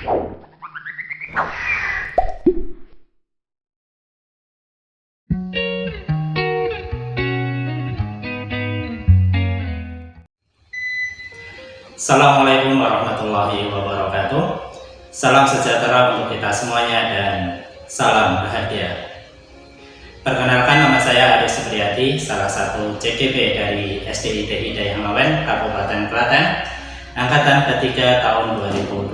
Assalamualaikum warahmatullahi wabarakatuh. Salam sejahtera untuk kita semuanya dan salam bahagia. Perkenalkan, nama saya Aris Supriyadi, salah satu CGP dari SDIT Hidayah Ngawen, Kabupaten Klaten, angkatan ketiga tahun 2021.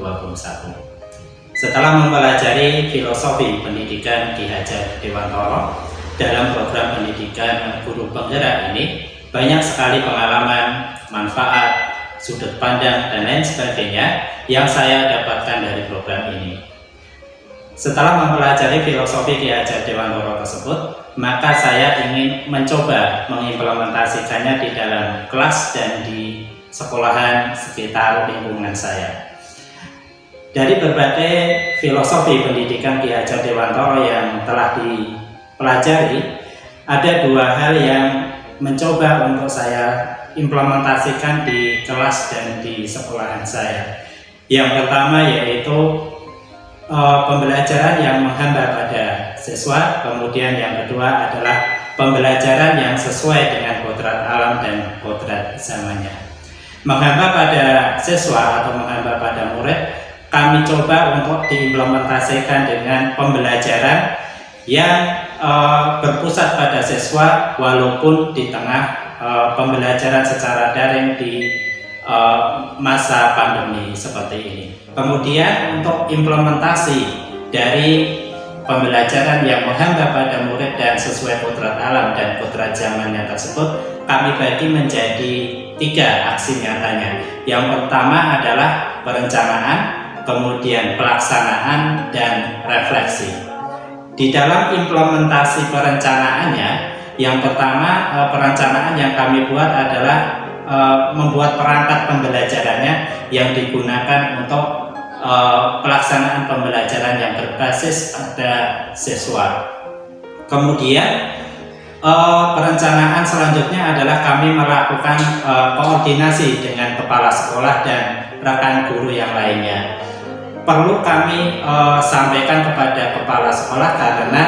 Setelah mempelajari filosofi pendidikan Ki Hajar Dewantoro dalam program pendidikan guru penggerak ini, banyak sekali pengalaman, manfaat, sudut pandang, dan lain sebagainya yang saya dapatkan dari program ini. Setelah mempelajari filosofi Ki Hajar Dewantoro tersebut, maka saya ingin mencoba mengimplementasikannya di dalam kelas dan di sekolahan sekitar lingkungan saya. Dari berbagai filosofi pendidikan Ki Hajar Dewantoro yang telah dipelajari, ada dua hal yang mencoba untuk saya implementasikan di kelas dan di sekolahan saya. Yang pertama yaitu pembelajaran yang menghamba pada siswa, kemudian yang kedua adalah pembelajaran yang sesuai dengan kodrat alam dan kodrat zamannya. Menghamba pada siswa atau menghamba pada murid, kami coba untuk diimplementasikan dengan pembelajaran yang berpusat pada siswa walaupun di tengah pembelajaran secara daring di masa pandemi seperti ini. Kemudian untuk implementasi dari pembelajaran yang menghamba pada murid dan sesuai kodrat alam dan kodrat zamannya tersebut, kami bagi menjadi 3 aksi nyatanya. Yang pertama adalah perencanaan, kemudian pelaksanaan, dan refleksi. Di dalam implementasi perencanaannya, yang pertama, perencanaan yang kami buat adalah membuat perangkat pembelajarannya yang digunakan untuk pelaksanaan pembelajaran yang berbasis pada siswa. Kemudian perencanaan selanjutnya adalah kami melakukan koordinasi dengan kepala sekolah dan rekan guru yang lainnya. Perlu kami sampaikan kepada kepala sekolah karena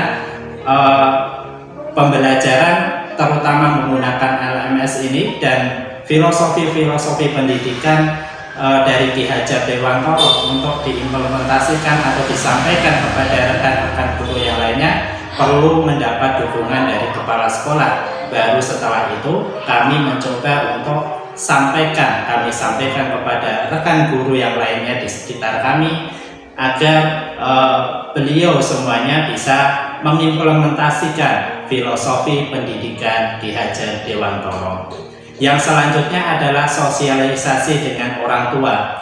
pembelajaran terutama menggunakan LMS ini dan filosofi-filosofi pendidikan dari Ki Hajar Dewantoro untuk diimplementasikan atau disampaikan kepada rekan-rekan guru yang lainnya perlu mendapat dukungan dari kepala sekolah. Baru setelah itu kami mencoba untuk kami sampaikan kepada rekan guru yang lainnya di sekitar kami agar beliau semuanya bisa mengimplementasikan filosofi pendidikan Ki Hajar Dewantoro. Yang selanjutnya adalah sosialisasi dengan orang tua.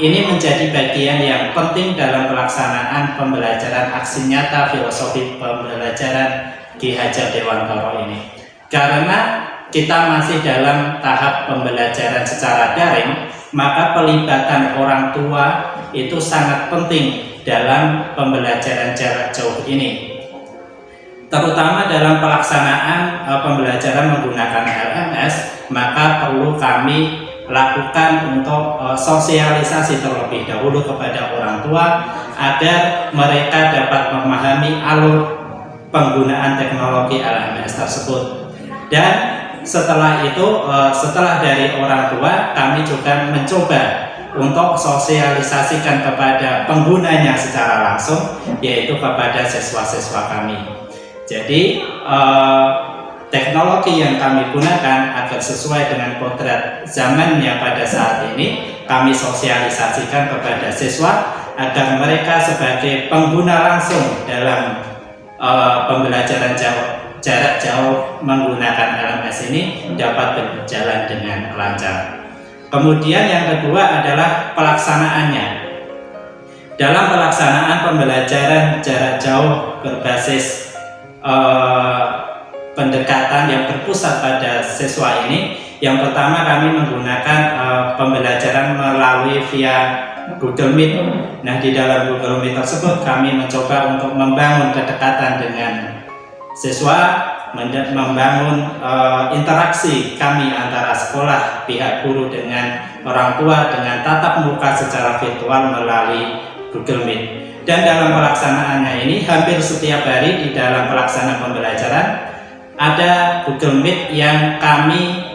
Ini menjadi bagian yang penting dalam pelaksanaan pembelajaran aksi nyata filosofi pembelajaran Ki Hajar Dewantoro ini. Karena kita masih dalam tahap pembelajaran secara daring, maka pelibatan orang tua itu sangat penting dalam pembelajaran jarak jauh ini. Terutama dalam pelaksanaan pembelajaran menggunakan LMS, maka perlu kami lakukan untuk sosialisasi terlebih dahulu kepada orang tua agar mereka dapat memahami alur penggunaan teknologi LMS tersebut. Dan setelah itu, setelah dari orang tua, kami juga mencoba untuk sosialisasikan kepada penggunanya secara langsung, yaitu kepada siswa-siswa kami. Jadi teknologi yang kami gunakan agar sesuai dengan kodrat zamannya pada saat ini, kami sosialisasikan kepada siswa agar mereka sebagai pengguna langsung dalam pembelajaran jarak jauh menggunakan LMS ini dapat berjalan dengan lancar. Kemudian yang kedua adalah pelaksanaannya. Dalam pelaksanaan pembelajaran jarak jauh berbasis pendekatan yang berpusat pada siswa ini, yang pertama kami menggunakan pembelajaran melalui via Google Meet. Nah, di dalam Google Meet tersebut kami mencoba untuk membangun kedekatan dengan siswa, membangun interaksi kami antara sekolah, pihak guru dengan orang tua dengan tatap muka secara virtual melalui Google Meet. Dan dalam pelaksanaannya ini hampir setiap hari di dalam pelaksanaan pembelajaran ada Google Meet yang kami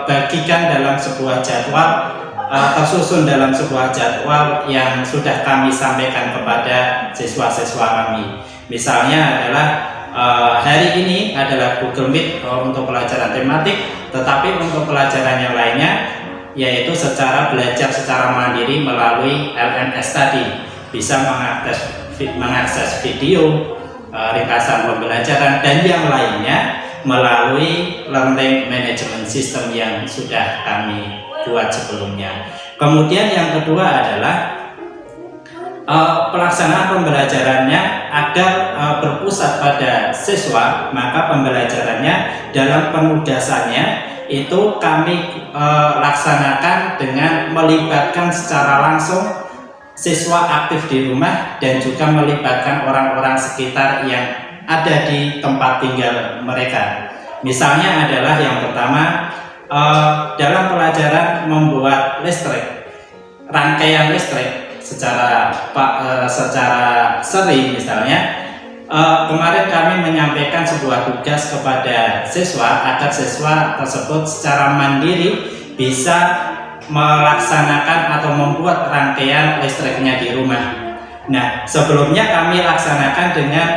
bagikan dalam sebuah jadwal, tersusun dalam sebuah jadwal yang sudah kami sampaikan kepada siswa-siswa kami. Misalnya adalah hari ini adalah Google Meet untuk pelajaran tematik, tetapi untuk pelajaran yang lainnya yaitu secara belajar secara mandiri melalui LMS tadi, bisa mengakses video, ringkasan pembelajaran dan yang lainnya melalui Learning Management System yang sudah kami buat sebelumnya. Kemudian yang kedua adalah pelaksanaan pembelajarannya agar berpusat pada siswa, maka pembelajarannya dalam penugasannya itu kami laksanakan dengan melibatkan secara langsung siswa aktif di rumah dan juga melibatkan orang-orang sekitar yang ada di tempat tinggal mereka. Misalnya adalah yang pertama, dalam pelajaran membuat listrik, rangkaian listrik secara sering misalnya, kemarin kami menyampaikan sebuah tugas kepada siswa agar siswa tersebut secara mandiri bisa melaksanakan atau membuat rangkaian listriknya di rumah. Nah, sebelumnya kami laksanakan dengan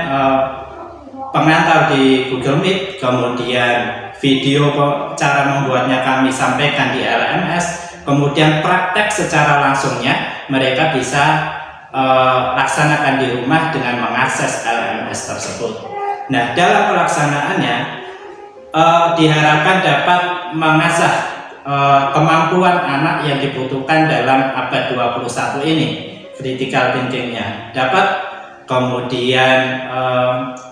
pengantar di Google Meet, kemudian video cara membuatnya kami sampaikan di LMS, kemudian praktek secara langsungnya mereka bisa laksanakan di rumah dengan mengakses LMS tersebut. Nah, dalam pelaksanaannya diharapkan dapat mengasah kemampuan anak yang dibutuhkan dalam abad 21 ini, critical thinking-nya dapat, kemudian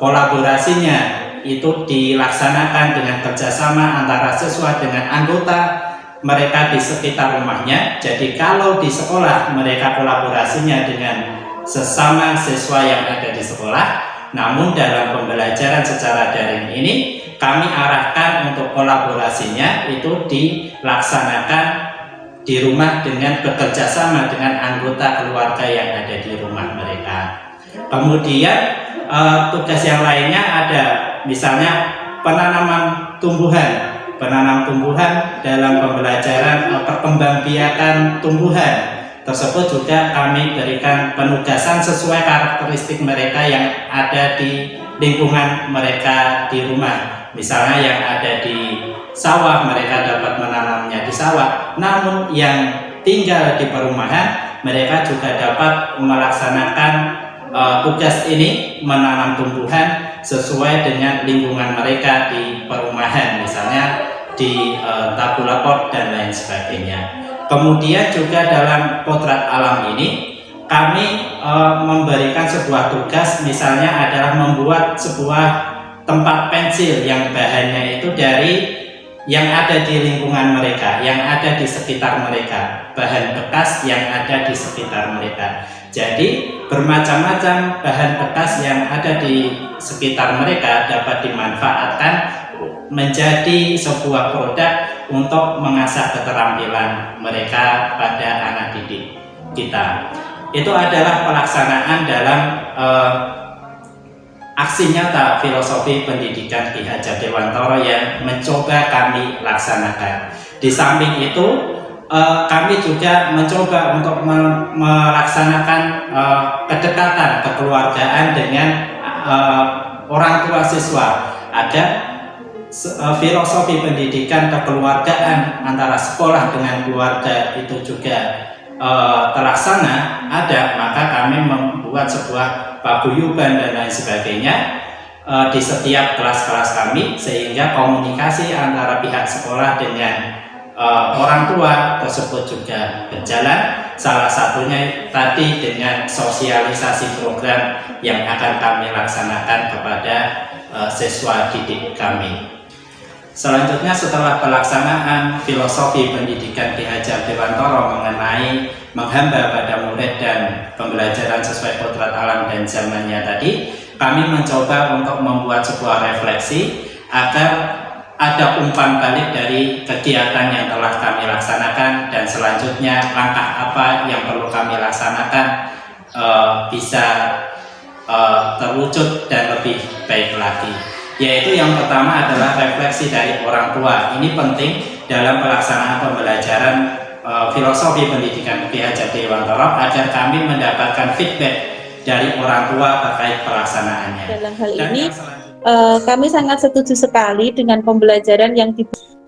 kolaborasinya itu dilaksanakan dengan kerjasama antara siswa dengan anggota mereka di sekitar rumahnya. Jadi kalau di sekolah mereka kolaborasinya dengan sesama siswa yang ada di sekolah, namun dalam pembelajaran secara daring ini kami arahkan untuk kolaborasinya itu dilaksanakan di rumah dengan bekerja sama dengan anggota keluarga yang ada di rumah mereka. Kemudian tugas yang lainnya ada misalnya penanaman tumbuhan dalam pembelajaran perkembangbiakan tumbuhan tersebut juga kami berikan penugasan sesuai karakteristik mereka yang ada di lingkungan mereka di rumah. Misalnya yang ada di sawah mereka dapat menanamnya di sawah, namun yang tinggal di perumahan mereka juga dapat melaksanakan tugas ini menanam tumbuhan sesuai dengan lingkungan mereka di perumahan, misalnya di tabulaport dan lain sebagainya. Kemudian juga dalam potret alam ini kami memberikan sebuah tugas, misalnya adalah membuat sebuah tempat pensil yang bahannya itu dari yang ada di lingkungan mereka, yang ada di sekitar mereka, bahan bekas yang ada di sekitar mereka. Jadi bermacam-macam bahan bekas yang ada di sekitar mereka dapat dimanfaatkan menjadi sebuah produk untuk mengasah keterampilan mereka pada anak didik kita. Itu adalah pelaksanaan dalam aksi nyata filosofi pendidikan Ki Hajar Dewantara yang mencoba kami laksanakan. Di samping itu kami juga mencoba untuk melaksanakan kedekatan kekeluargaan dengan orang tua siswa agar filosofi pendidikan kekeluargaan antara sekolah dengan keluarga itu juga terlaksana ada, maka kami membuat sebuah paguyuban dan lain sebagainya di setiap kelas-kelas kami, sehingga komunikasi antara pihak sekolah dengan orang tua tersebut juga berjalan. Salah satunya tadi dengan sosialisasi program yang akan kami laksanakan kepada siswa didik kami. Selanjutnya, setelah pelaksanaan filosofi pendidikan Ki Hajar Dewantara mengenai menghamba pada murid dan pembelajaran sesuai potret alam dan zamannya tadi, kami mencoba untuk membuat sebuah refleksi agar ada umpan balik dari kegiatan yang telah kami laksanakan dan selanjutnya langkah apa yang perlu kami laksanakan bisa terwujud dan lebih baik lagi. Yaitu yang pertama adalah refleksi dari orang tua. Ini penting dalam pelaksanaan pembelajaran filosofi pendidikan Ki Hajar Dewantara agar kami mendapatkan feedback dari orang tua terkait pelaksanaannya. Dalam hal ini kami sangat setuju sekali dengan pembelajaran yang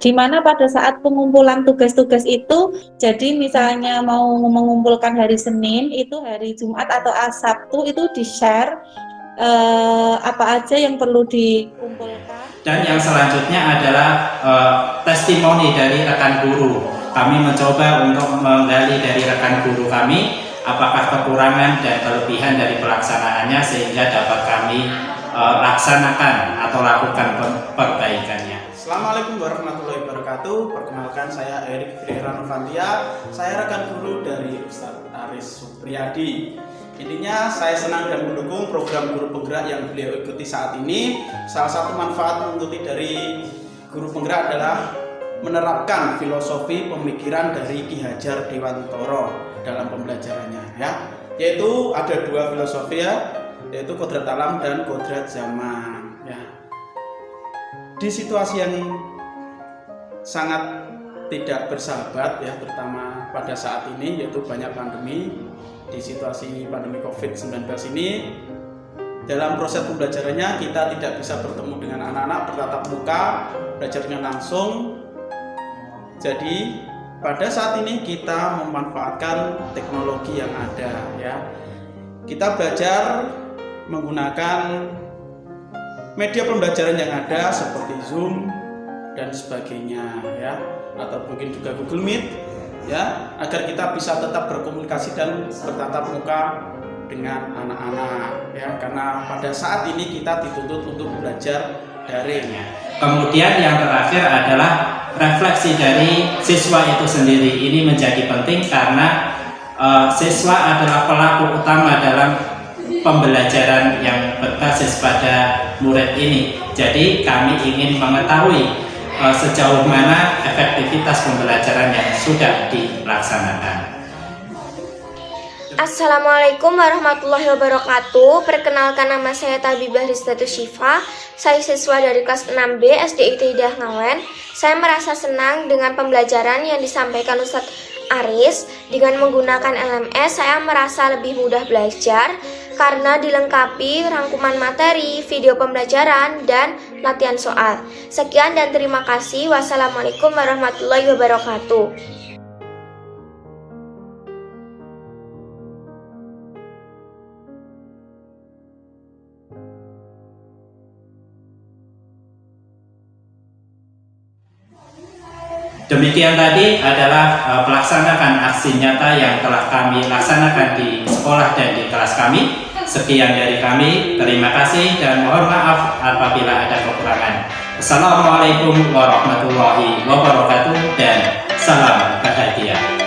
di mana pada saat pengumpulan tugas-tugas itu, jadi misalnya mau mengumpulkan hari Senin, itu hari Jumat atau Sabtu itu di-share apa aja yang perlu dikumpulkan. Dan yang selanjutnya adalah testimoni dari rekan guru. Kami mencoba untuk menggali dari rekan guru kami apakah kekurangan dan kelebihan dari pelaksanaannya sehingga dapat kami laksanakan atau lakukan perbaikannya. Assalamualaikum warahmatullahi wabarakatuh. Perkenalkan, saya Erik Firera Novantia. Saya rekan guru dari Ustadz Aris Supriyadi. Intinya saya senang dan mendukung program guru penggerak yang beliau ikuti saat ini. Salah satu manfaat mengikuti dari guru penggerak adalah menerapkan filosofi pemikiran dari Ki Hajar Dewantara dalam pembelajarannya, ya. Yaitu ada dua filosofi, ya, yaitu kodrat alam dan kodrat zaman, ya. Di situasi yang sangat tidak bersahabat, ya, terutama pada saat ini, yaitu banyak pandemi. Di situasi pandemi COVID-19 ini, dalam proses pembelajarannya kita tidak bisa bertemu dengan anak-anak bertatap muka, belajar dengan langsung. Jadi pada saat ini kita memanfaatkan teknologi yang ada, ya. Kita belajar menggunakan media pembelajaran yang ada seperti Zoom dan sebagainya, ya, atau mungkin juga Google Meet, ya, agar kita bisa tetap berkomunikasi dan bertatap muka dengan anak-anak, ya, karena pada saat ini kita dituntut untuk belajar daring. Kemudian yang terakhir adalah refleksi dari siswa itu sendiri. Ini menjadi penting karena siswa adalah pelaku utama dalam pembelajaran yang berbasis pada murid ini. Jadi kami ingin mengetahui sejauh mana efektivitas pembelajaran yang sudah dilaksanakan. Assalamualaikum warahmatullahi wabarakatuh. Perkenalkan, nama saya Tabibah Rizdatus Syifa. Saya siswa dari kelas 6B SDIT Hidayah Ngawen. Saya merasa senang dengan pembelajaran yang disampaikan Ustadz Aris. Dengan menggunakan LMS, saya merasa lebih mudah belajar karena dilengkapi rangkuman materi, video pembelajaran, dan latihan soal. Sekian dan terima kasih. Wassalamualaikum warahmatullahi wabarakatuh. Demikian tadi adalah pelaksanakan aksi nyata yang telah kami laksanakan di sekolah dan di kelas kami. Sekian dari kami, terima kasih dan mohon maaf apabila ada kekurangan. Assalamualaikum warahmatullahi wabarakatuh dan salam bahagia.